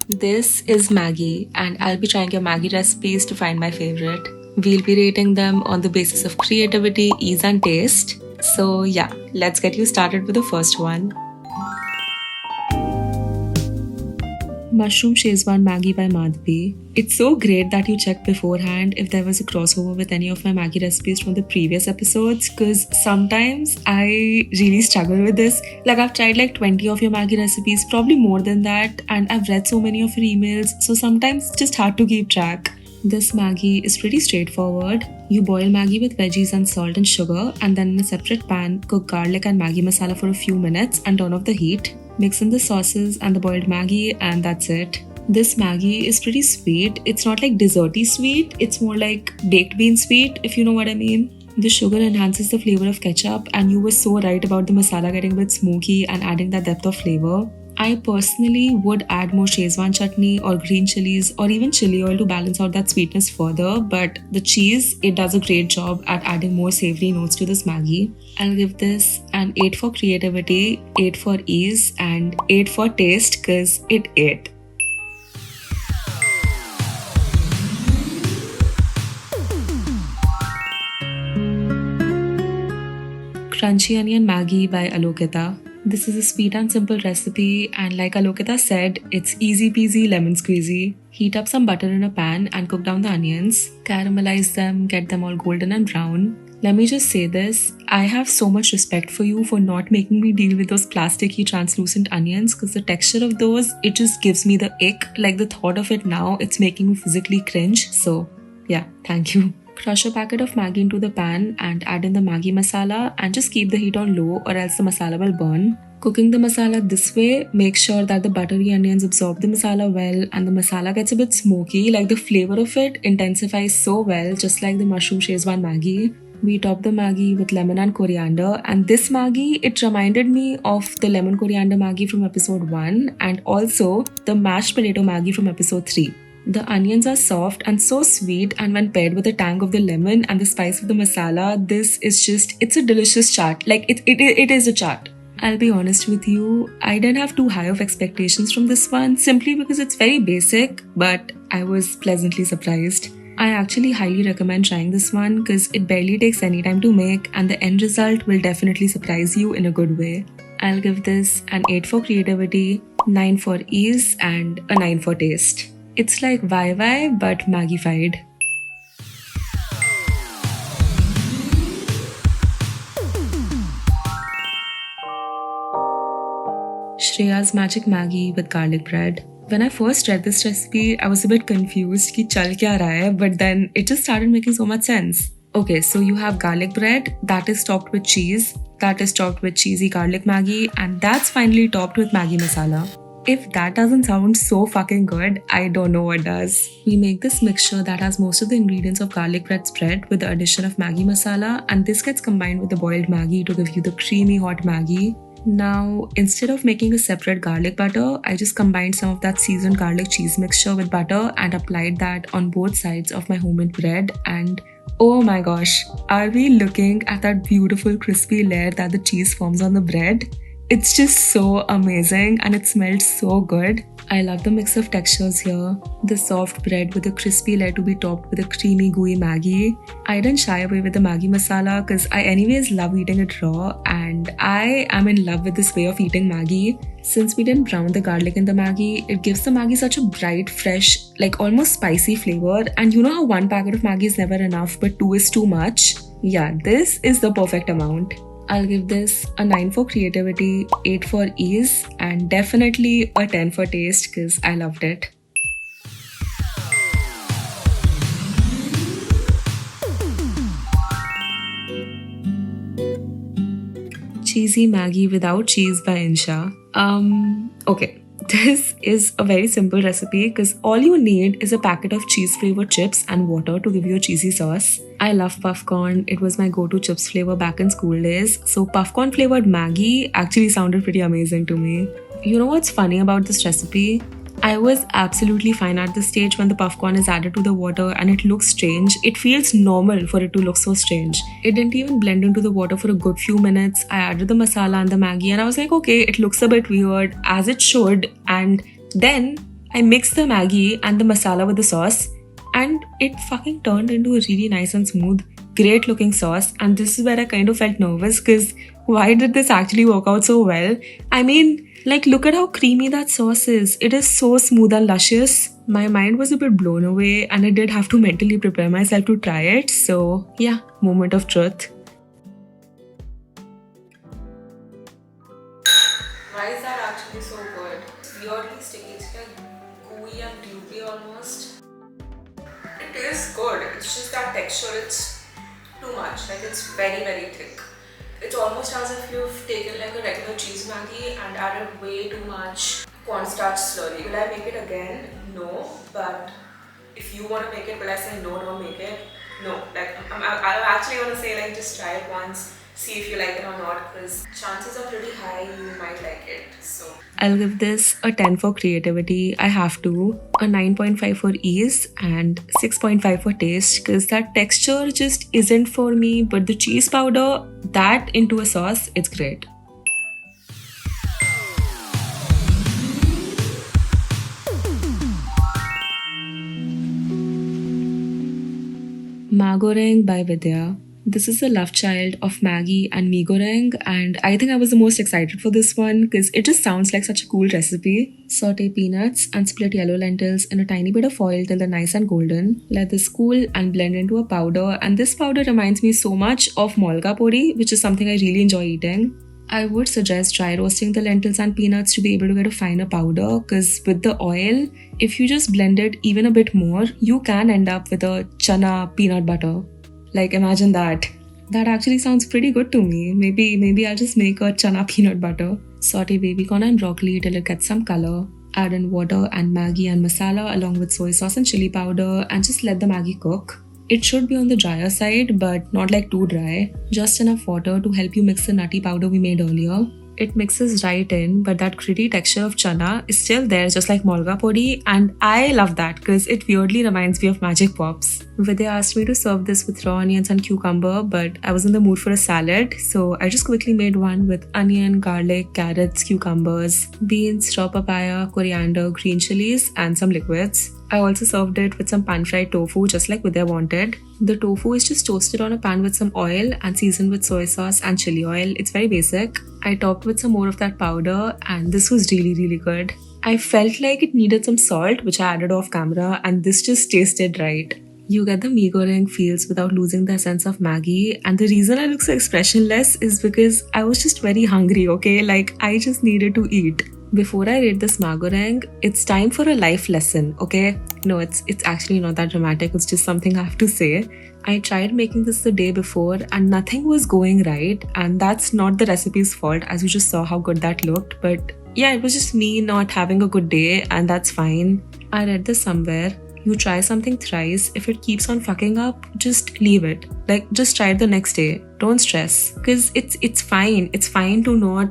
This is Maggi, and I'll be trying your Maggi recipes to find my favorite. We'll be rating them on the basis of creativity, ease, and taste. So, yeah, let's get you started with the first one. Mushroom Shezwan Maggi by Madhvi. It's so great that you checked beforehand if there was a crossover with any of my Maggi recipes from the previous episodes, because sometimes I really struggle with this. Like, I've tried like 20 of your Maggi recipes, probably more than that, and I've read so many of your emails, so sometimes it's just hard to keep track. This Maggi is pretty straightforward. You boil Maggi with veggies and salt and sugar, and then in a separate pan, cook garlic and Maggi masala for a few minutes and turn off the heat. Mix in the sauces and the boiled Maggi, and that's it. This Maggi is pretty sweet. It's not like desserty sweet, it's more like baked bean sweet, if you know what I mean. The sugar enhances the flavor of ketchup, and you were so right about the masala getting a bit smoky and adding that depth of flavor. I personally would add more Szechuan chutney or green chilies or even chili oil to balance out that sweetness further, but the cheese, it does a great job at adding more savory notes to this Maggi. I'll give this an 8 for creativity, 8 for ease, and 8 for taste because it ate. Crunchy Onion Maggi by Alokita. This is a sweet and simple recipe, and like Alokita said, it's easy peasy lemon squeezy. Heat up some butter in a pan and cook down the onions. Caramelize them, get them all golden and brown. Let me just say this, I have so much respect for you for not making me deal with those plasticky translucent onions, because the texture of those, it just gives me the ick. Like the thought of it now, it's making me physically cringe. So yeah, thank you. Crush a packet of Maggi into the pan and add in the Maggi masala and just keep the heat on low or else the masala will burn. Cooking the masala this way, make sure that the buttery onions absorb the masala well and the masala gets a bit smoky, like the flavor of it intensifies so well, just like the mushroom Szechuan Maggi. We top the Maggi with lemon and coriander, and this Maggi, it reminded me of the lemon coriander Maggi from episode 1 and also the mashed potato Maggi from episode 3. The onions are soft and so sweet, and when paired with the tang of the lemon and the spice of the masala, this is just, it's a delicious chaat. Like, it is a chaat. I'll be honest with you, I didn't have too high of expectations from this one simply because it's very basic, but I was pleasantly surprised. I actually highly recommend trying this one because it barely takes any time to make and the end result will definitely surprise you in a good way. I'll give this an 8 for creativity, 9 for ease, and a 9 for taste. It's like byeeee but Maggified. Shreya's Magic Maggi with garlic bread. When I first read this recipe, I was a bit confused ki chal kya raha hai, but then it just started making so much sense. Okay, so you have garlic bread that is topped with cheese, that is topped with cheesy garlic Maggi, and that's finally topped with Maggi masala. If that doesn't sound so fucking good, I don't know what does. We make this mixture that has most of the ingredients of garlic bread spread with the addition of Maggi masala, and this gets combined with the boiled Maggi to give you the creamy hot Maggi. Now, instead of making a separate garlic butter, I just combined some of that seasoned garlic cheese mixture with butter and applied that on both sides of my homemade bread, and oh my gosh, are we looking at that beautiful crispy layer that the cheese forms on the bread? It's just so amazing and it smelled so good. I love the mix of textures here. The soft bread with a crispy layer to be topped with a creamy gooey Maggi. I didn't shy away with the Maggi masala because I anyways love eating it raw and I am in love with this way of eating Maggi. Since we didn't brown the garlic in the Maggi, it gives the Maggi such a bright, fresh, like almost spicy flavor. And you know how one packet of Maggi is never enough but 2 is too much? Yeah, this is the perfect amount. I'll give this a 9 for creativity, 8 for ease, and definitely a 10 for taste because I loved it. Cheesy Maggi without cheese by Insha. Okay. This is a very simple recipe because all you need is a packet of cheese flavored chips and water to give you a cheesy sauce. I love puffcorn. It was my go-to chips flavor back in school days. So puffcorn flavored Maggi actually sounded pretty amazing to me. You know what's funny about this recipe? I was absolutely fine at the stage when the puffcorn is added to the water and it looks strange. It feels normal for it to look so strange. It didn't even blend into the water for a good few minutes. I added the masala and the Maggi and I was like, okay, it looks a bit weird, as it should. And then I mixed the Maggi and the masala with the sauce, and it fucking turned into a really nice and smooth, great looking sauce. And this is where I kind of felt nervous because why did this actually work out so well? I mean, like, look at how creamy that sauce is. It is so smooth and luscious. My mind was a bit blown away and I did have to mentally prepare myself to try it. So yeah, moment of truth. Why is that actually so good? It's weirdly sticky. It's like gooey and gloopy almost. It tastes good. It's just that texture, it's too much. Like it's very, very thick. It's almost as if you've taken like a regular cheese Maggi and added way too much cornstarch slurry. Will I make it again? No. But if you want to make it, will I say no, don't make it? No. Like I'm actually going to say like just try it once. See if you like it or not, because chances are pretty high you might like it. So I'll give this a 10 for creativity. I have to. A 9.5 for ease and 6.5 for taste, because that texture just isn't for me. But the cheese powder, that into a sauce, it's great. Magoreng by Vidya. This is the love child of Maggi and mee goreng, and I think I was the most excited for this one because it just sounds like such a cool recipe. Saute peanuts and split yellow lentils in a tiny bit of oil till they're nice and golden. Let this cool and blend into a powder, and this powder reminds me so much of molga pori, which is something I really enjoy eating. I would suggest dry roasting the lentils and peanuts to be able to get a finer powder, because with the oil, if you just blend it even a bit more, you can end up with a chana peanut butter. Like imagine that. That actually sounds pretty good to me. Maybe I'll just make a chana peanut butter. Saute baby corn and broccoli till it gets some color. Add in water and Maggi and masala along with soy sauce and chili powder, and just let the Maggi cook. It should be on the drier side, but not like too dry. Just enough water to help you mix the nutty powder we made earlier. It mixes right in, but that gritty texture of chana is still there, just like molga podi, and I love that because it weirdly reminds me of Magic Pops. Vidya asked me to serve this with raw onions and cucumber, but I was in the mood for a salad, so I just quickly made one with onion, garlic, carrots, cucumbers, beans, raw papaya, coriander, green chilies, and some liquids. I also served it with some pan-fried tofu, just like Vidya wanted. The tofu is just toasted on a pan with some oil and seasoned with soy sauce and chili oil. It's very basic. I topped with some more of that powder, and this was really, really good. I felt like it needed some salt, which I added off camera, and this just tasted right. You get the mee goreng feels without losing the essence of Maggi, and the reason I look so expressionless is because I was just very hungry, okay? Like, I just needed to eat. Before I rate this magoreng, it's time for a life lesson, okay? No, it's actually not that dramatic, it's just something I have to say. I tried making this the day before and nothing was going right, and that's not the recipe's fault, as you just saw how good that looked. But yeah, it was just me not having a good day, and that's fine. I read this somewhere. You try something thrice, if it keeps on fucking up, just leave it. Like, just try it the next day. Don't stress, because it's fine. It's fine to not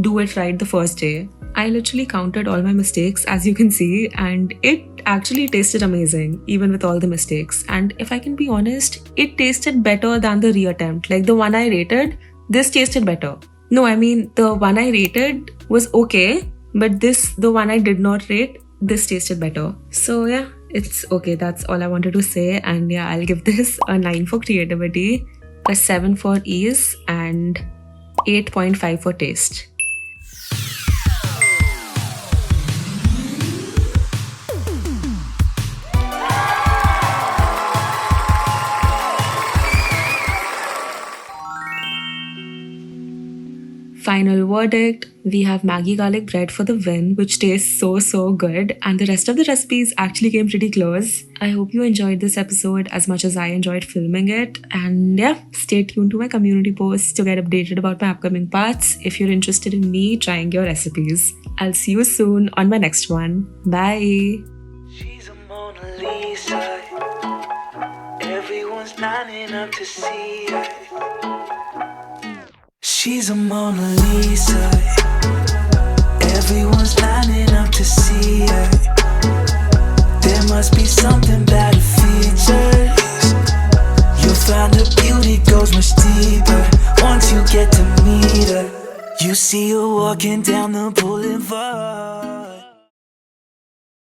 do it right the first day. I literally counted all my mistakes, as you can see, and it actually tasted amazing, even with all the mistakes. And if I can be honest, it tasted better than the reattempt. Like the one I rated, this tasted better. No, I mean, the one I rated was okay, but the one I did not rate, this tasted better. So yeah, it's okay. That's all I wanted to say. And yeah, I'll give this a 9 for creativity, a 7 for ease, and 8.5 for taste. Final verdict, we have Maggi garlic bread for the win, which tastes so good, and the rest of the recipes actually came pretty close. I hope you enjoyed this episode as much as I enjoyed filming it, and yeah, stay tuned to my community posts to get updated about my upcoming parts if you're interested in me trying your recipes. I'll see you soon on my next one. Bye! She's a Mona Lisa. Everyone's lining up to see her. She's a Mona Lisa. Everyone's lining up to see her. There must be something about her features. You'll find her beauty goes much deeper once you get to meet her. You see her walking down the boulevard.